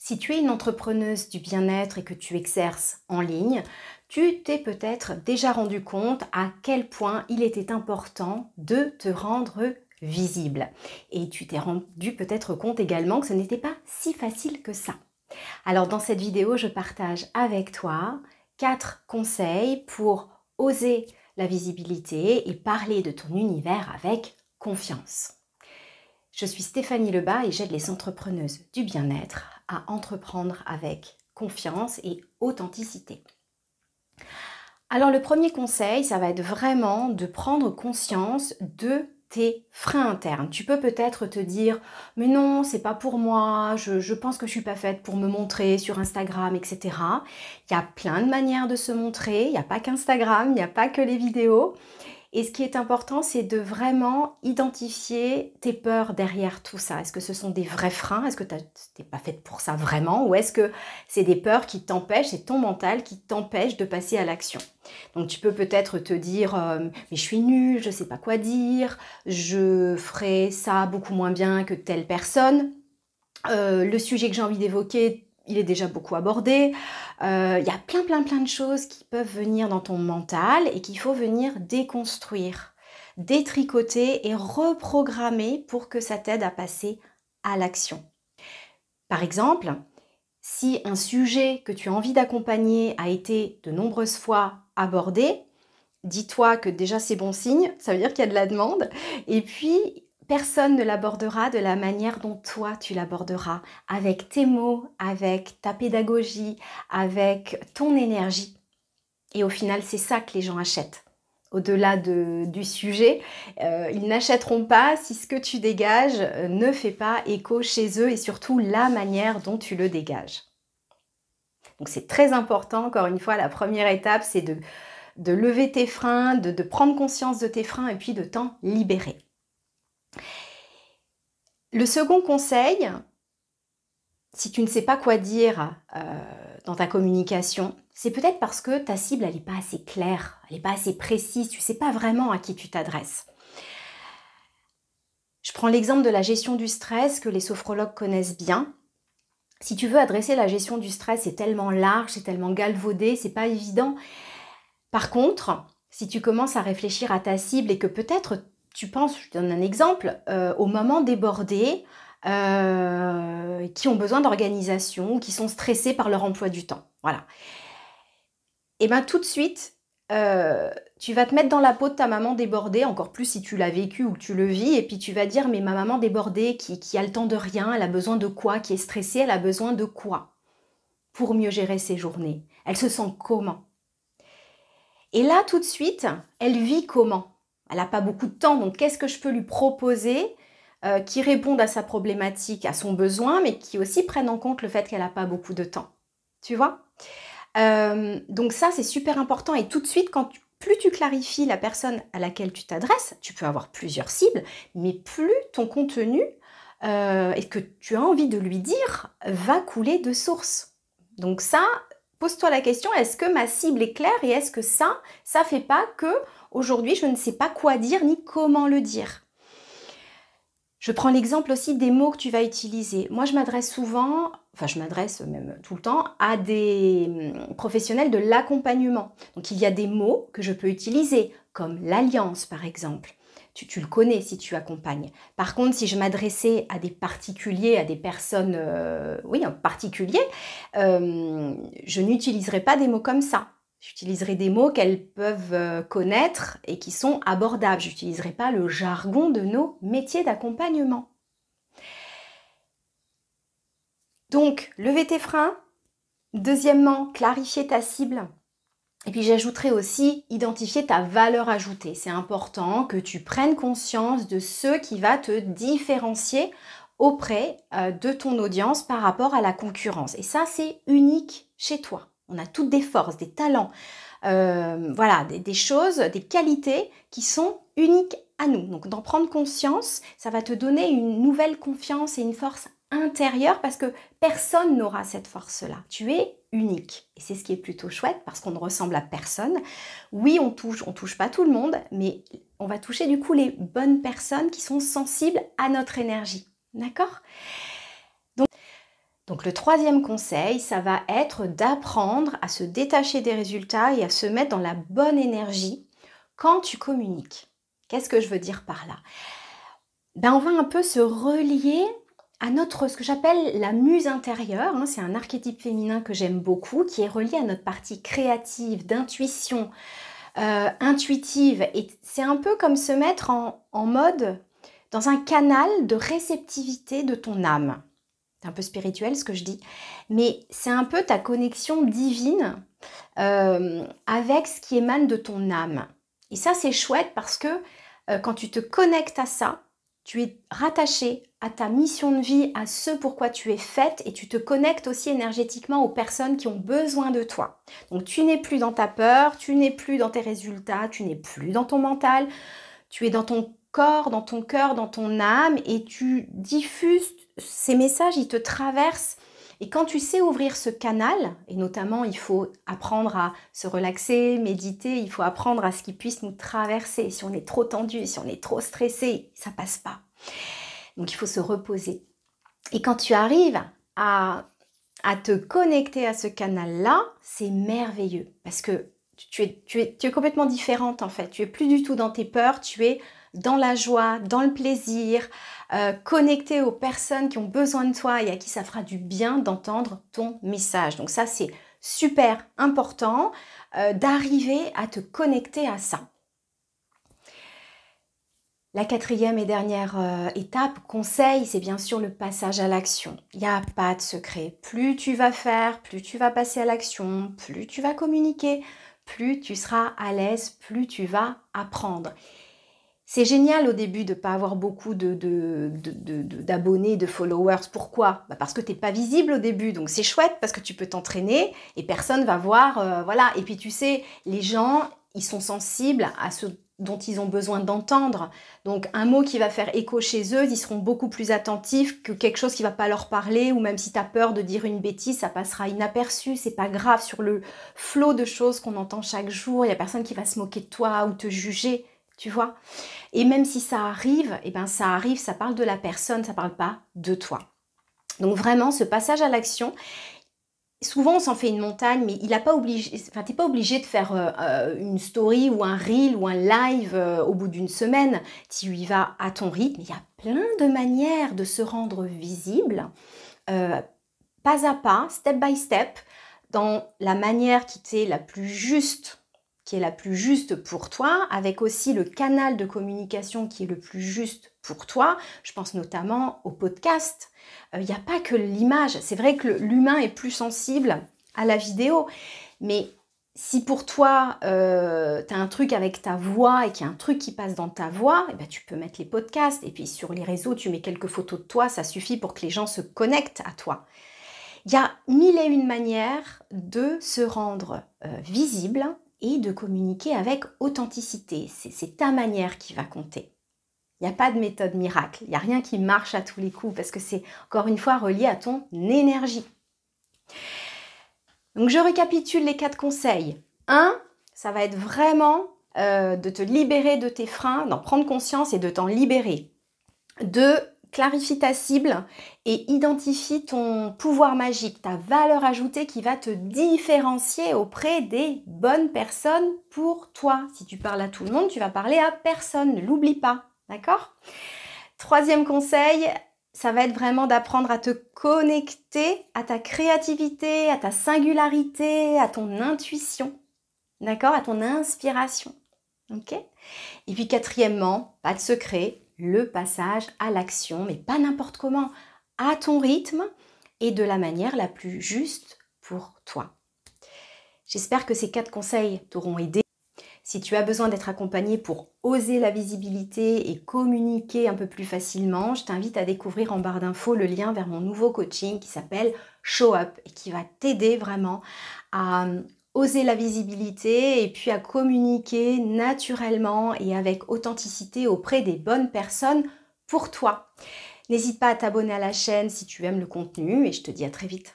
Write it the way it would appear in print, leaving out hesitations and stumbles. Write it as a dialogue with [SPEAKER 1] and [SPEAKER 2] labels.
[SPEAKER 1] Si tu es une entrepreneuse du bien-être et que tu exerces en ligne, tu t'es peut-être déjà rendu compte à quel point il était important de te rendre visible. Et tu t'es rendu peut-être compte également que ce n'était pas si facile que ça. Alors dans cette vidéo, je partage avec toi 4 conseils pour oser la visibilité et parler de ton univers avec confiance. Je suis Stéphanie Lebas et j'aide les entrepreneuses du bien-être à entreprendre avec confiance et authenticité. Alors le premier conseil, ça va être vraiment de prendre conscience de tes freins internes. Tu peux peut-être te dire « mais non, c'est pas pour moi, je pense que je suis pas faite pour me montrer sur Instagram, etc. » Il y a plein de manières de se montrer, il n'y a pas qu'Instagram, il n'y a pas que les vidéos. Et ce qui est important, c'est de vraiment identifier tes peurs derrière tout ça. Est-ce que ce sont des vrais freins? Est-ce que tu n'es pas faite pour ça vraiment? Ou est-ce que c'est des peurs qui t'empêchent, c'est ton mental qui t'empêche de passer à l'action? Donc tu peux peut-être te dire mais je suis nulle, je ne sais pas quoi dire, je ferai ça beaucoup moins bien que telle personne. Le sujet que j'ai envie d'évoquer, il est déjà beaucoup abordé. Il y a plein de choses qui peuvent venir dans ton mental et qu'il faut venir déconstruire, détricoter et reprogrammer pour que ça t'aide à passer à l'action. Par exemple, si un sujet que tu as envie d'accompagner a été de nombreuses fois abordé, dis-toi que déjà c'est bon signe, ça veut dire qu'il y a de la demande. Et puis, personne ne l'abordera de la manière dont toi tu l'aborderas, avec tes mots, avec ta pédagogie, avec ton énergie. Et au final, c'est ça que les gens achètent. Au-delà du sujet, ils n'achèteront pas si ce que tu dégages ne fait pas écho chez eux et surtout la manière dont tu le dégages. Donc c'est très important, encore une fois, la première étape, c'est de lever tes freins, de prendre conscience de tes freins et puis de t'en libérer. Le second conseil, si tu ne sais pas quoi dire dans ta communication, c'est peut-être parce que ta cible, elle n'est pas assez claire, elle n'est pas assez précise, tu ne sais pas vraiment à qui tu t'adresses. Je prends l'exemple de la gestion du stress que les sophrologues connaissent bien. Si tu veux adresser la gestion du stress, c'est tellement large, c'est tellement galvaudé, c'est pas évident. Par contre, si tu commences à réfléchir à ta cible et que peut-être tu penses, je te donne un exemple, aux mamans débordées qui ont besoin d'organisation, qui sont stressées par leur emploi du temps. Voilà. Et bien tout de suite, tu vas te mettre dans la peau de ta maman débordée, encore plus si tu l'as vécu ou que tu le vis, et puis tu vas dire, mais ma maman débordée qui a le temps de rien, elle a besoin de quoi? Qui est stressée, elle a besoin de quoi pour mieux gérer ses journées? Elle se sent comment? Et là, tout de suite, elle vit comment? Elle n'a pas beaucoup de temps, donc qu'est-ce que je peux lui proposer qui réponde à sa problématique, à son besoin, mais qui aussi prenne en compte le fait qu'elle n'a pas beaucoup de temps. Tu vois? Donc ça, c'est super important. Et tout de suite, plus tu clarifies la personne à laquelle tu t'adresses, tu peux avoir plusieurs cibles, mais plus ton contenu et que tu as envie de lui dire va couler de source. Donc ça, pose-toi la question, est-ce que ma cible est claire et est-ce que ça fait pas que aujourd'hui je ne sais pas quoi dire ni comment le dire? Je prends l'exemple aussi des mots que tu vas utiliser. Moi, je m'adresse souvent, enfin je m'adresse même tout le temps, à des professionnels de l'accompagnement. Donc il y a des mots que je peux utiliser, comme l'alliance par exemple. Tu le connais si tu accompagnes. Par contre, si je m'adressais à des particuliers, à des personnes, en particulier, je n'utiliserai pas des mots comme ça. J'utiliserai des mots qu'elles peuvent connaître et qui sont abordables. Je n'utiliserai pas le jargon de nos métiers d'accompagnement. Donc, lever tes freins. Deuxièmement, clarifier ta cible. Et puis j'ajouterai aussi identifier ta valeur ajoutée. C'est important que tu prennes conscience de ce qui va te différencier auprès de ton audience par rapport à la concurrence. Et ça, c'est unique chez toi. On a toutes des forces, des talents, voilà, des choses, des qualités qui sont uniques à nous. Donc d'en prendre conscience, ça va te donner une nouvelle confiance et une force intérieure parce que personne n'aura cette force-là. Tu es unique. Et c'est ce qui est plutôt chouette parce qu'on ne ressemble à personne. Oui, on touche pas tout le monde, mais on va toucher du coup les bonnes personnes qui sont sensibles à notre énergie. D'accord ? Donc le troisième conseil, ça va être d'apprendre à se détacher des résultats et à se mettre dans la bonne énergie quand tu communiques. Qu'est-ce que je veux dire par là? On va un peu se relier à ce que j'appelle la muse intérieure, hein. C'est un archétype féminin que j'aime beaucoup, qui est relié à notre partie créative, d'intuition, intuitive. Et c'est un peu comme se mettre en mode, dans un canal de réceptivité de ton âme. C'est un peu spirituel ce que je dis, mais c'est un peu ta connexion divine avec ce qui émane de ton âme. Et ça, c'est chouette parce que quand tu te connectes à ça, tu es rattaché à ta mission de vie, à ce pourquoi tu es faite, et tu te connectes aussi énergétiquement aux personnes qui ont besoin de toi. Donc tu n'es plus dans ta peur, tu n'es plus dans tes résultats, tu n'es plus dans ton mental, tu es dans ton corps, dans ton cœur, dans ton âme, et tu diffuses ces messages, ils te traversent. Et quand tu sais ouvrir ce canal, et notamment il faut apprendre à se relaxer, méditer, il faut apprendre à ce qu'il puisse nous traverser. Si on est trop tendu, si on est trop stressé, ça passe pas. Donc il faut se reposer. Et quand tu arrives à te connecter à ce canal-là, c'est merveilleux. Parce que tu es complètement différente en fait. Tu es plus du tout dans tes peurs, tu es dans la joie, dans le plaisir, connecté aux personnes qui ont besoin de toi et à qui ça fera du bien d'entendre ton message. Donc ça, c'est super important d'arriver à te connecter à ça. La quatrième et dernière étape, conseil, c'est bien sûr le passage à l'action. Il n'y a pas de secret. Plus tu vas faire, plus tu vas passer à l'action, plus tu vas communiquer, plus tu seras à l'aise, plus tu vas apprendre. C'est génial au début de ne pas avoir beaucoup d'abonnés, de followers. Pourquoi? Parce que tu n'es pas visible au début. Donc c'est chouette parce que tu peux t'entraîner et personne va voir. Voilà. Et puis tu sais, les gens, ils sont sensibles à ce dont ils ont besoin d'entendre. Donc un mot qui va faire écho chez eux, ils seront beaucoup plus attentifs que quelque chose qui ne va pas leur parler, ou même si tu as peur de dire une bêtise, ça passera inaperçu. C'est pas grave. Sur le flot de choses qu'on entend chaque jour, il n'y a personne qui va se moquer de toi ou te juger. Tu vois? Et même si ça arrive, ça arrive, ça parle de la personne, ça parle pas de toi. Donc vraiment, ce passage à l'action, souvent on s'en fait une montagne, mais t'es pas obligé de faire une story ou un reel ou un live au bout d'une semaine. Tu y vas à ton rythme. Il y a plein de manières de se rendre visible, pas à pas, step by step, dans la manière qui t'est la plus juste, qui est la plus juste pour toi, avec aussi le canal de communication qui est le plus juste pour toi. Je pense notamment au podcast. Il n'y a pas que l'image. C'est vrai que l'humain est plus sensible à la vidéo, mais si pour toi, tu as un truc avec ta voix et qu'il y a un truc qui passe dans ta voix, tu peux mettre les podcasts. Et puis sur les réseaux, tu mets quelques photos de toi, ça suffit pour que les gens se connectent à toi. Il y a mille et une manières de se rendre visible et de communiquer avec authenticité. C'est ta manière qui va compter. Il n'y a pas de méthode miracle. Il n'y a rien qui marche à tous les coups parce que c'est encore une fois relié à ton énergie. Donc je récapitule les 4 conseils. 1, ça va être vraiment de te libérer de tes freins, d'en prendre conscience et de t'en libérer. 2, clarifie ta cible et identifie ton pouvoir magique, ta valeur ajoutée qui va te différencier auprès des bonnes personnes pour toi. Si tu parles à tout le monde, tu vas parler à personne, ne l'oublie pas, d'accord? 3e conseil, ça va être vraiment d'apprendre à te connecter à ta créativité, à ta singularité, à ton intuition, d'accord? À ton inspiration, ok? Et puis 4e, pas de secret, le passage à l'action, mais pas n'importe comment, à ton rythme et de la manière la plus juste pour toi. J'espère que ces 4 conseils t'auront aidé. Si tu as besoin d'être accompagné pour oser la visibilité et communiquer un peu plus facilement, je t'invite à découvrir en barre d'infos le lien vers mon nouveau coaching qui s'appelle Show Up et qui va t'aider vraiment à oser la visibilité et puis à communiquer naturellement et avec authenticité auprès des bonnes personnes pour toi. N'hésite pas à t'abonner à la chaîne si tu aimes le contenu et je te dis à très vite.